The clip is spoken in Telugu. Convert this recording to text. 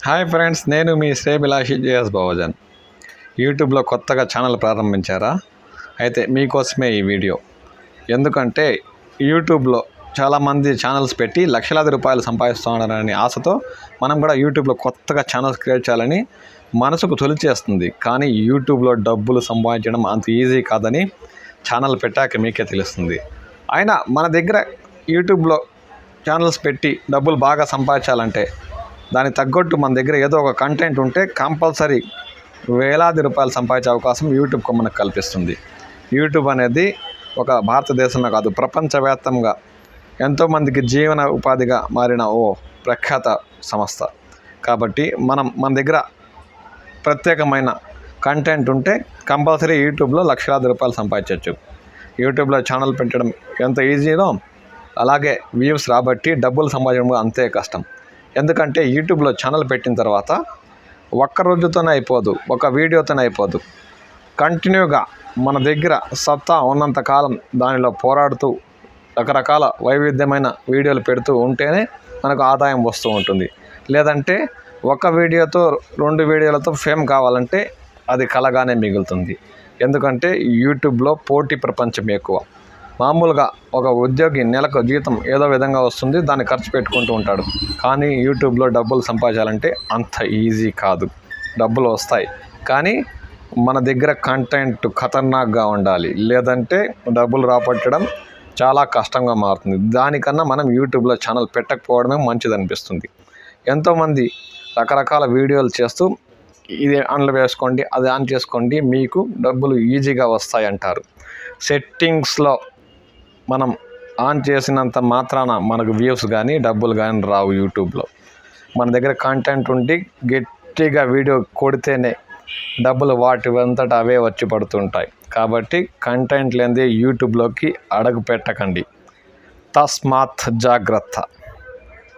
హాయ్ ఫ్రెండ్స్, నేను మీ శ్రేభిలాషి జేఎస్ బావజన్. యూట్యూబ్లో కొత్తగా ఛానల్ ప్రారంభించారా? అయితే మీకోసమే ఈ వీడియో. ఎందుకంటే యూట్యూబ్లో చాలామంది ఛానల్స్ పెట్టి లక్షలాది రూపాయలు సంపాదిస్తున్నారనే ఆశతో మనం కూడా యూట్యూబ్లో కొత్తగా ఛానల్స్ క్రియేట్ చేయాలని మనసుకు తొలిచేస్తుంది. కానీ యూట్యూబ్లో డబ్బులు సంపాదించడం అంత ఈజీ కాదని ఛానల్ పెట్టాక మీకే తెలుస్తుంది. అయినా మన దగ్గర యూట్యూబ్లో ఛానల్స్ పెట్టి డబ్బులు బాగా సంపాదించాలంటే దానికి తగ్గట్టు మన దగ్గర ఏదో ఒక కంటెంట్ ఉంటే కంపల్సరీ వేలాది రూపాయలు సంపాదించే అవకాశం యూట్యూబ్ మనకు కల్పిస్తుంది. యూట్యూబ్ అనేది ఒక భారతదేశంలో కాదు, ప్రపంచవ్యాప్తంగా ఎంతోమందికి జీవన ఉపాధిగా మారిన ఓ ప్రఖ్యాత సంస్థ. కాబట్టి మన దగ్గర ప్రత్యేకమైన కంటెంట్ ఉంటే కంపల్సరీ యూట్యూబ్లో లక్షలాది రూపాయలు సంపాదించవచ్చు. యూట్యూబ్లో ఛానల్ పెట్టడం ఎంత ఈజీనో అలాగే వ్యూస్ రాబట్టి డబ్బులు సంపాదించడం అంతే కష్టం. ఎందుకంటే యూట్యూబ్లో ఛానల్ పెట్టిన తర్వాత ఒక్క రోజుతోనే అయిపోదు, ఒక వీడియోతోనే అయిపోదు. కంటిన్యూగా మన దగ్గర సత్తా ఉన్నంతకాలం దానిలో పోరాడుతూ రకరకాల వైవిధ్యమైన వీడియోలు పెడుతూ ఉంటేనే మనకు ఆదాయం వస్తూ ఉంటుంది. లేదంటే ఒక వీడియోతో 2 వీడియోలతో ఫేమ్ కావాలంటే అది కలగానే మిగులుతుంది. ఎందుకంటే యూట్యూబ్లో పోటీ ప్రపంచం ఎక్కువ. మామూలుగా ఒక ఉద్యోగి నెలకు జీతం ఏదో విధంగా వస్తుంది, దాన్ని ఖర్చు పెట్టుకుంటూ ఉంటాడు. కానీ యూట్యూబ్లో డబ్బులు సంపాదించాలంటే అంత ఈజీ కాదు. డబ్బులు వస్తాయి కానీ మన దగ్గర కంటెంట్ ఖతర్నాక్గా ఉండాలి, లేదంటే డబ్బులు రాబట్టడం చాలా కష్టంగా మారుతుంది. దానికన్నా మనం యూట్యూబ్లో ఛానల్ పెట్టకపోవడమే మంచిది అనిపిస్తుంది. ఎంతోమంది రకరకాల వీడియోలు చేస్తూ ఇది ఆన్లో వేసుకోండి, అది ఆన్ చేసుకోండి, మీకు డబ్బులు ఈజీగా వస్తాయి అంటారు. సెట్టింగ్స్లో మనం ఆన్ చేసినంత మాత్రాన మనకు వ్యూస్ కానీ డబ్బులు కానీ రావు. యూట్యూబ్లో మన దగ్గర కంటెంట్ ఉండి గట్టిగా వీడియో కొడితేనే డబ్బులు వాటి అంతటా అవే వచ్చి పడుతుంటాయి. కాబట్టి కంటెంట్ లేనిదే యూట్యూబ్లోకి అడుగు పెట్టకండి. తస్మాత్ జాగ్రత్త.